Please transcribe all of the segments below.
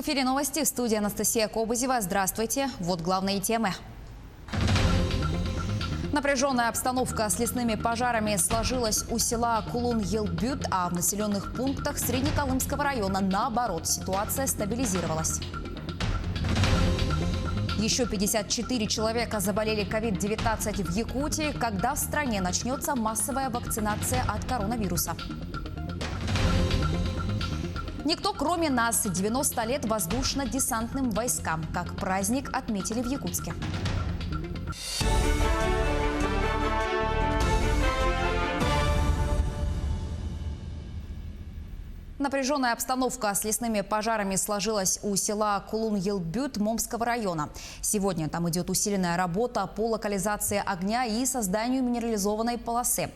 В эфире новости. Студия Анастасия Кобызева. Здравствуйте. Вот главные темы. Напряженная обстановка с лесными пожарами сложилась у села Кулун-Елбют, а в населенных пунктах Среднеколымского района, наоборот, ситуация стабилизировалась. Еще 54 человека заболели COVID-19 в Якутии, когда в стране начнется массовая вакцинация от коронавируса. Никто, кроме нас, 90 лет воздушно-десантным войскам, как праздник отметили в Якутске. Напряженная обстановка с лесными пожарами сложилась у села Кулун-Елбют Момского района. Сегодня там идет усиленная работа по локализации огня и созданию минерализованной полосы.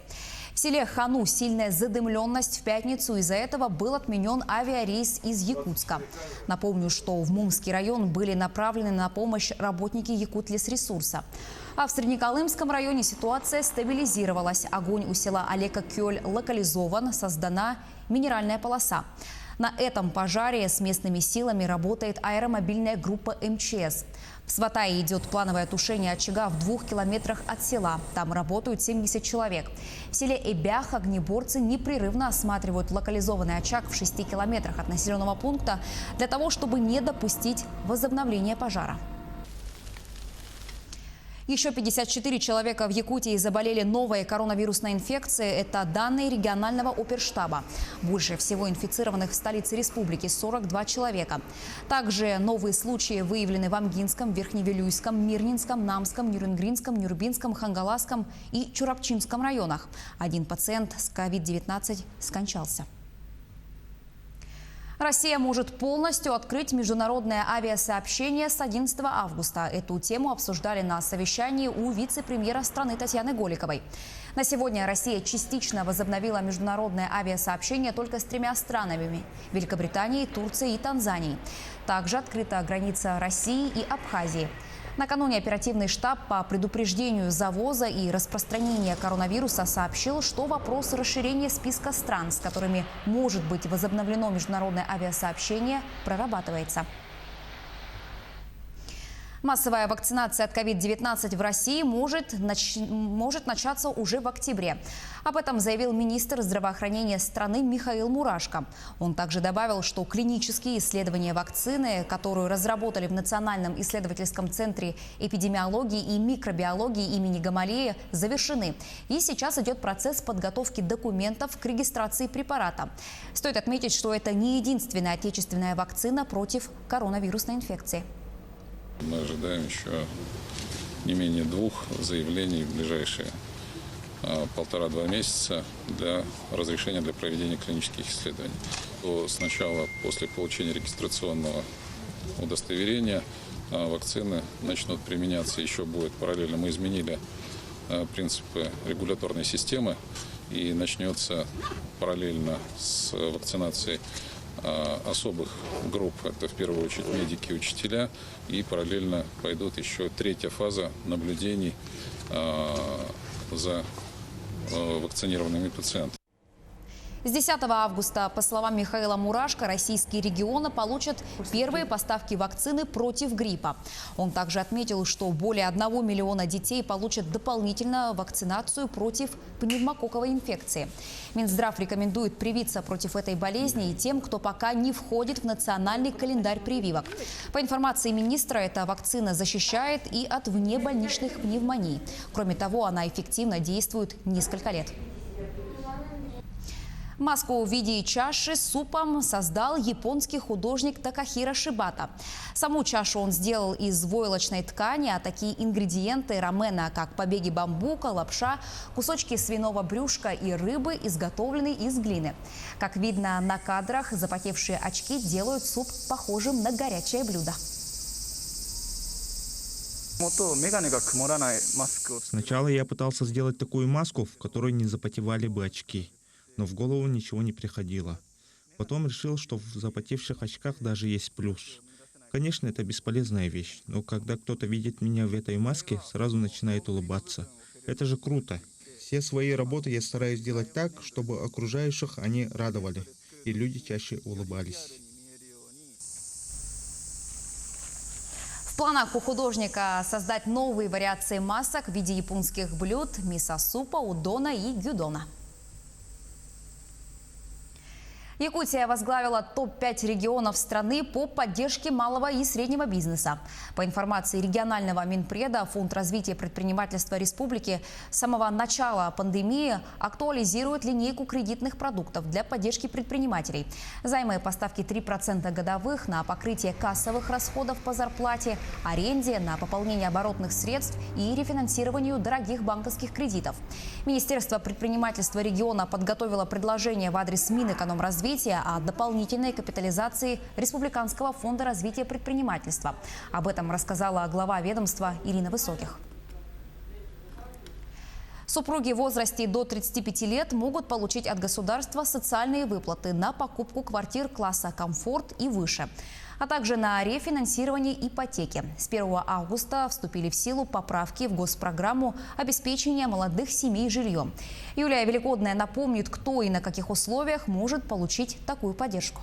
В селе Хану сильная задымленность в пятницу. Из-за этого был отменен авиарейс из Якутска. Напомню, что в Момский район были направлены на помощь работники Якутлесресурса. А в Среднеколымском районе ситуация стабилизировалась. Огонь у села Алека-Кёль локализован, создана минеральная полоса. На этом пожаре с местными силами работает аэромобильная группа МЧС. В Сватае идет плановое тушение очага в 2 километрах от села. Там работают 70 человек. В селе Эбях огнеборцы непрерывно осматривают локализованный очаг в 6 километрах от населенного пункта для того, чтобы не допустить возобновления пожара. Еще 54 человека в Якутии заболели новой коронавирусной инфекцией. Это данные регионального оперштаба. Больше всего инфицированных в столице республики – 42 человека. Также новые случаи выявлены в Амгинском, Верхневилюйском, Мирнинском, Намском, Нюрнгринском, Нюрбинском, Хангаласском и Чурапчинском районах. Один пациент с COVID-19 скончался. Россия может полностью открыть международное авиасообщение с 11 августа. Эту тему обсуждали на совещании у вице-премьера страны Татьяны Голиковой. На сегодня Россия частично возобновила международное авиасообщение только с 3 странами – Великобританией, Турцией и Танзанией. Также открыта граница России и Абхазии. Накануне оперативный штаб по предупреждению завоза и распространения коронавируса сообщил, что вопрос расширения списка стран, с которыми может быть возобновлено международное авиасообщение, прорабатывается. Массовая вакцинация от COVID-19 в России может начаться уже в октябре. Об этом заявил министр здравоохранения страны Михаил Мурашко. Он также добавил, что клинические исследования вакцины, которую разработали в Национальном исследовательском центре эпидемиологии и микробиологии имени Гамалея, завершены. И сейчас идет процесс подготовки документов к регистрации препарата. Стоит отметить, что это не единственная отечественная вакцина против коронавирусной инфекции. Мы ожидаем еще не менее 2 заявлений в ближайшие 1,5-2 месяца для разрешения для проведения клинических исследований. То сначала, после получения регистрационного удостоверения, вакцины начнут применяться. Еще будет параллельно. Мы изменили принципы регуляторной системы, и начнется параллельно с вакцинацией особых групп, это в первую очередь медики и учителя, и параллельно пойдут еще 3-я фаза наблюдений за вакцинированными пациентами. С 10 августа, по словам Михаила Мурашко, российские регионы получат первые поставки вакцины против гриппа. Он также отметил, что более 1 миллиона детей получат дополнительно вакцинацию против пневмококковой инфекции. Минздрав рекомендует привиться против этой болезни и тем, кто пока не входит в национальный календарь прививок. По информации министра, эта вакцина защищает и от внебольничных пневмоний. Кроме того, она эффективно действует несколько лет. Маску в виде чаши с супом создал японский художник Такахиро Шибата. Саму чашу он сделал из войлочной ткани, а такие ингредиенты рамена, как побеги бамбука, лапша, кусочки свиного брюшка и рыбы, изготовлены из глины. Как видно на кадрах, запотевшие очки делают суп похожим на горячее блюдо. Сначала я пытался сделать такую маску, в которой не запотевали бы очки. Но в голову ничего не приходило. Потом решил, что в запотевших очках даже есть плюс. Конечно, это бесполезная вещь, но когда кто-то видит меня в этой маске, сразу начинает улыбаться. Это же круто. Все свои работы я стараюсь делать так, чтобы окружающих они радовали, и люди чаще улыбались. В планах у художника создать новые вариации масок в виде японских блюд, мисо-супа, удона и гюдона. Якутия возглавила топ-5 регионов страны по поддержке малого и среднего бизнеса. По информации регионального Минпреда, Фонд развития предпринимательства республики с самого начала пандемии актуализирует линейку кредитных продуктов для поддержки предпринимателей. Займы поставки 3% годовых на покрытие кассовых расходов по зарплате, аренде, на пополнение оборотных средств и рефинансированию дорогих банковских кредитов. Министерство предпринимательства региона подготовило предложение в адрес Минэкономразвития о дополнительной капитализации Республиканского фонда развития предпринимательства. Об этом рассказала глава ведомства Ирина Высоких. Супруги в возрасте до 35 лет могут получить от государства социальные выплаты на покупку квартир класса «Комфорт» и выше, а также на рефинансирование ипотеки. С 1 августа вступили в силу поправки в госпрограмму обеспечения молодых семей жильем. Юлия Великодная напомнит, кто и на каких условиях может получить такую поддержку.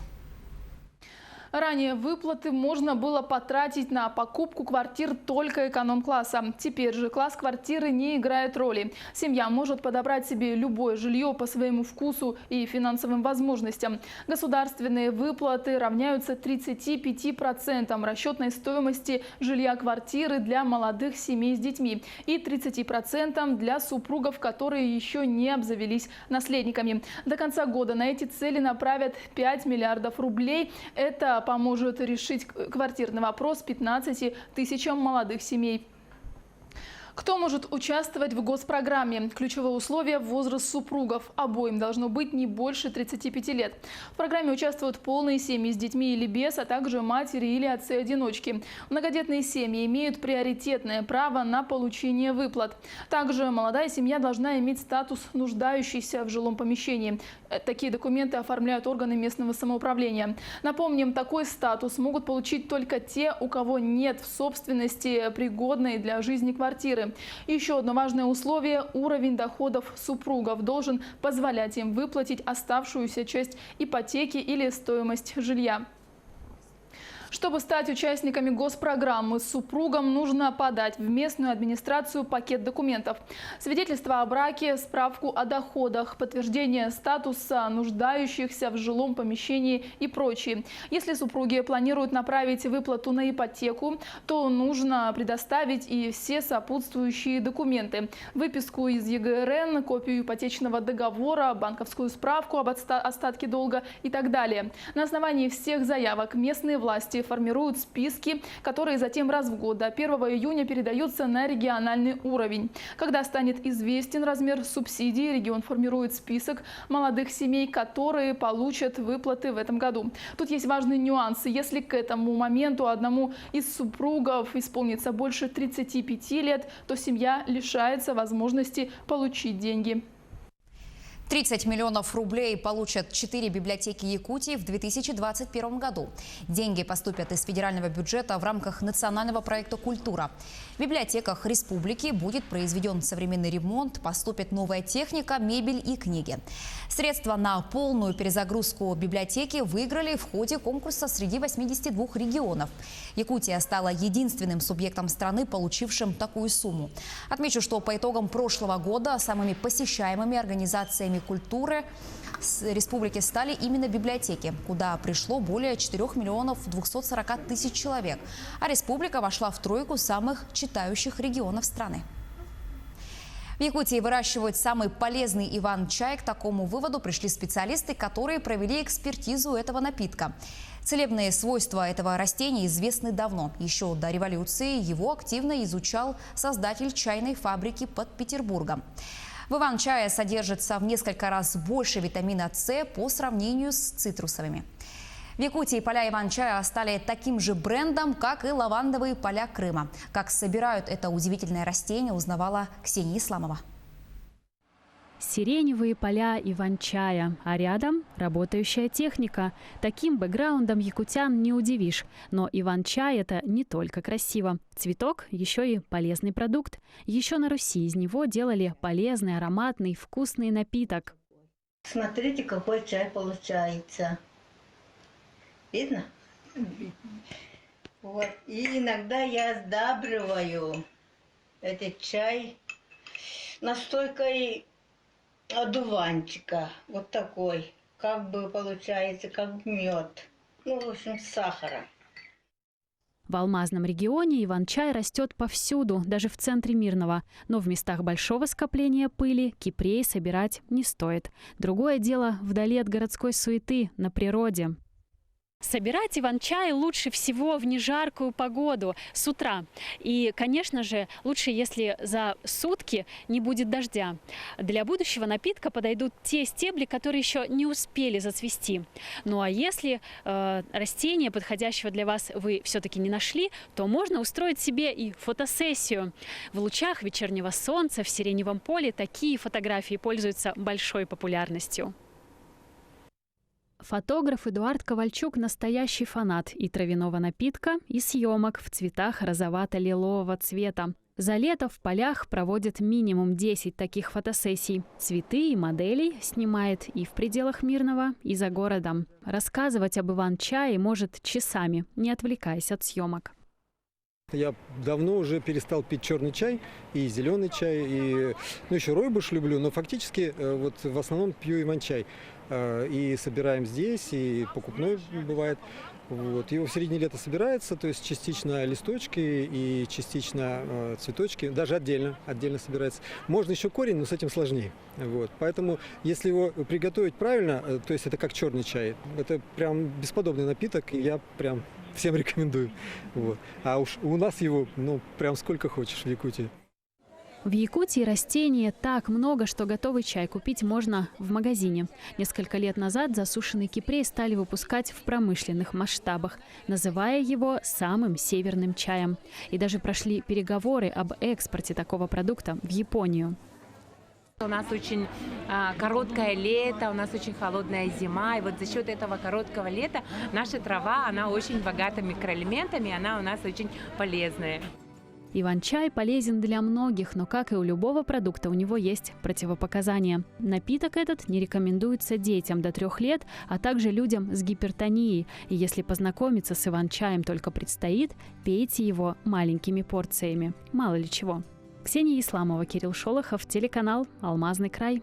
Ранее выплаты можно было потратить на покупку квартир только эконом-класса. Теперь же класс квартиры не играет роли. Семья может подобрать себе любое жилье по своему вкусу и финансовым возможностям. Государственные выплаты равняются 35% расчетной стоимости жилья квартиры для молодых семей с детьми и 30% для супругов, которые еще не обзавелись наследниками. До конца года на эти цели направят 5 миллиардов рублей. Это поможет решить квартирный вопрос 15 тысячам молодых семей. Кто может участвовать в госпрограмме? Ключевое условие – возраст супругов. Обоим должно быть не больше 35 лет. В программе участвуют полные семьи с детьми или без, а также матери или отцы-одиночки. Многодетные семьи имеют приоритетное право на получение выплат. Также молодая семья должна иметь статус нуждающейся в жилом помещении. Такие документы оформляют органы местного самоуправления. Напомним, такой статус могут получить только те, у кого нет в собственности пригодной для жизни квартиры. Еще одно важное условие – уровень доходов супругов должен позволять им выплатить оставшуюся часть ипотеки или стоимость жилья. Чтобы стать участниками госпрограммы, супругам нужно подать в местную администрацию пакет документов. Свидетельство о браке, справку о доходах, подтверждение статуса нуждающихся в жилом помещении и прочее. Если супруги планируют направить выплату на ипотеку, то нужно предоставить и все сопутствующие документы. Выписку из ЕГРН, копию ипотечного договора, банковскую справку об остатке долга и так далее. На основании всех заявок местные власти формируют списки, которые затем раз в год до 1 июня передаются на региональный уровень. Когда станет известен размер субсидий, регион формирует список молодых семей, которые получат выплаты в этом году. Тут есть важные нюансы. Если к этому моменту одному из супругов исполнится больше 35 лет, то семья лишается возможности получить деньги. 30 миллионов рублей получат 4 библиотеки Якутии в 2021 году. Деньги поступят из федерального бюджета в рамках национального проекта «Культура». В библиотеках республики будет произведен современный ремонт, поступит новая техника, мебель и книги. Средства на полную перезагрузку библиотеки выиграли в ходе конкурса среди 82 регионов. Якутия стала единственным субъектом страны, получившим такую сумму. Отмечу, что по итогам прошлого года самыми посещаемыми организациями культуры республики стали именно библиотеки, куда пришло более 4 миллионов 240 тысяч человек, а республика вошла в тройку самых читающих регионов страны. В Якутии выращивают самый полезный иван-чай. К такому выводу пришли специалисты, которые провели экспертизу этого напитка. Целебные свойства этого растения известны давно. Еще до революции его активно изучал создатель чайной фабрики под Петербургом. В иван-чае содержится в несколько раз больше витамина С по сравнению с цитрусовыми. В Якутии поля иван-чая стали таким же брендом, как и лавандовые поля Крыма. Как собирают это удивительное растение, узнавала Ксения Исламова. Сиреневые поля иван-чая, а рядом работающая техника. Таким бэкграундом якутян не удивишь. Но иван-чай – это не только красиво. Цветок – еще и полезный продукт. Еще на Руси из него делали полезный, ароматный, вкусный напиток. Смотрите, какой чай получается. Видно? Вот. И иногда я сдабриваю этот чай настойкой одуванчика. Вот такой. Как бы получается, как мед. Ну, в общем, с сахаром. В Алмазном регионе иван-чай растет повсюду, даже в центре Мирного. Но в местах большого скопления пыли кипрей собирать не стоит. Другое дело вдали от городской суеты, на природе. Собирать иван-чай лучше всего в нежаркую погоду с утра. И, конечно же, лучше, если за сутки не будет дождя. Для будущего напитка подойдут те стебли, которые еще не успели зацвести. Ну а если растения, подходящего для вас, вы все-таки не нашли, то можно устроить себе и фотосессию. В лучах вечернего солнца в сиреневом поле такие фотографии пользуются большой популярностью. Фотограф Эдуард Ковальчук – настоящий фанат и травяного напитка, и съемок в цветах розовато-лилового цвета. За лето в полях проводит минимум 10 таких фотосессий. Цветы и моделей снимает и в пределах Мирного, и за городом. Рассказывать об иван-чае может часами, не отвлекаясь от съемок. Я давно уже перестал пить черный чай и зеленый чай, и еще ройбуш люблю, но фактически вот в основном пью иван-чай. И собираем здесь, и покупной бывает. Вот. Его в середине лета собирается, то есть частично листочки и частично цветочки, даже отдельно собирается. Можно еще корень, но с этим сложнее. Вот. Поэтому, если его приготовить правильно, то есть это как черный чай, это прям бесподобный напиток, и я прям всем рекомендую. Вот. А уж у нас его, прям сколько хочешь в Якутии. В Якутии растений так много, что готовый чай купить можно в магазине. Несколько лет назад засушенный кипрей стали выпускать в промышленных масштабах, называя его самым северным чаем. И даже прошли переговоры об экспорте такого продукта в Японию. У нас очень короткое лето, у нас очень холодная зима, и вот за счет этого короткого лета наша трава, она очень богата микроэлементами, она у нас очень полезная. Иван-чай полезен для многих, но, как и у любого продукта, у него есть противопоказания. Напиток этот не рекомендуется детям до 3 лет, а также людям с гипертонией. И если познакомиться с иван-чаем только предстоит, пейте его маленькими порциями. Мало ли чего. Ксения Исламова, Кирилл Шолохов, телеканал «Алмазный край».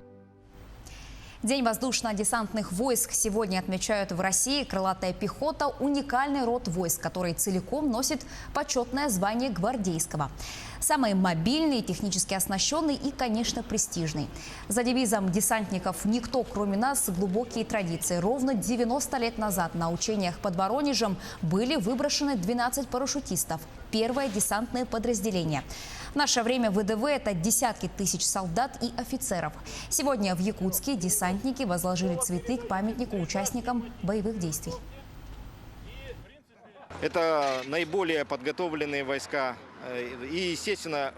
День воздушно-десантных войск сегодня отмечают в России. Крылатая пехота – уникальный род войск, который целиком носит почетное звание гвардейского. Самый мобильный, технически оснащенный и, конечно, престижный. За девизом десантников «Никто, кроме нас» глубокие традиции. Ровно 90 лет назад на учениях под Воронежем были выброшены 12 парашютистов. Первое десантное подразделение. В наше время ВДВ – это десятки тысяч солдат и офицеров. Сегодня в Якутске десантники возложили цветы к памятнику участникам боевых действий. Это наиболее подготовленные войска. И, естественно,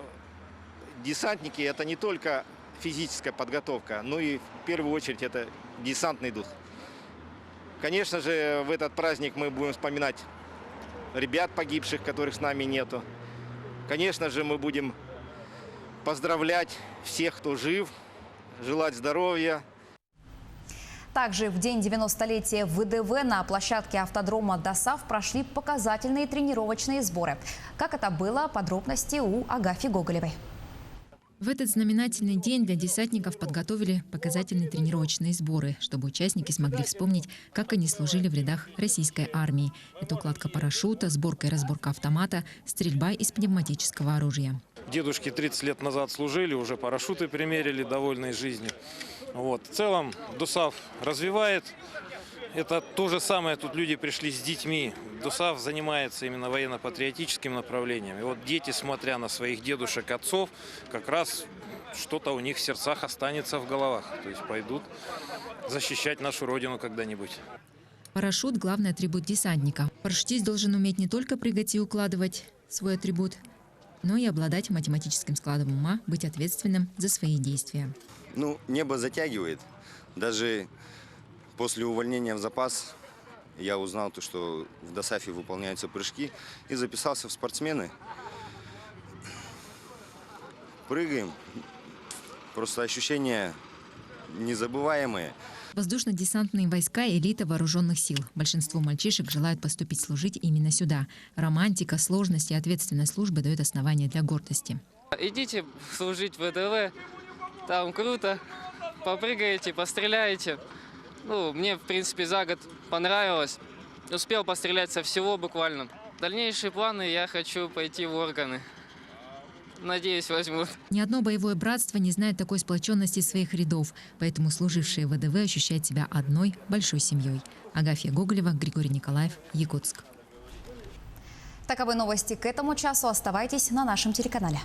десантники – это не только физическая подготовка, но и в первую очередь это десантный дух. Конечно же, в этот праздник мы будем вспоминать ребят погибших, которых с нами нету. Конечно же, мы будем поздравлять всех, кто жив, желать здоровья. Также в день 90-летия ВДВ на площадке автодрома ДОСААФ прошли показательные тренировочные сборы. Как это было, подробности у Агафьи Гоголевой. В этот знаменательный день для десантников подготовили показательные тренировочные сборы, чтобы участники смогли вспомнить, как они служили в рядах российской армии. Это укладка парашюта, сборка и разборка автомата, стрельба из пневматического оружия. Дедушки 30 лет назад служили, уже парашюты примерили, довольной жизнью. В целом ДОСААФ развивает. Это то же самое, тут люди пришли с детьми. ДОСААФ занимается именно военно-патриотическим направлением. И вот дети, смотря на своих дедушек, отцов, как раз что-то у них в сердцах останется в головах. То есть пойдут защищать нашу родину когда-нибудь. Парашют – главный атрибут десантника. Парашютист должен уметь не только прыгать и укладывать свой атрибут, но и обладать математическим складом ума, быть ответственным за свои действия. Небо затягивает. Даже после увольнения в запас я узнал, что в ДОСААФе выполняются прыжки, и записался в спортсмены. Прыгаем. Просто ощущения незабываемые. Воздушно-десантные войска – элита вооруженных сил. Большинство мальчишек желают поступить служить именно сюда. Романтика, сложность и ответственность службы дают основания для гордости. Идите служить в ВДВ, там круто, попрыгаете, постреляете. Мне, в принципе, за год понравилось. Успел пострелять со всего буквально. Дальнейшие планы – я хочу пойти в органы. Надеюсь, возьмут. Ни одно боевое братство не знает такой сплоченности своих рядов, поэтому служившие в ВДВ ощущают себя одной большой семьей. Агафья Гоголева, Григорий Николаев, Якутск. Таковы новости к этому часу. Оставайтесь на нашем телеканале.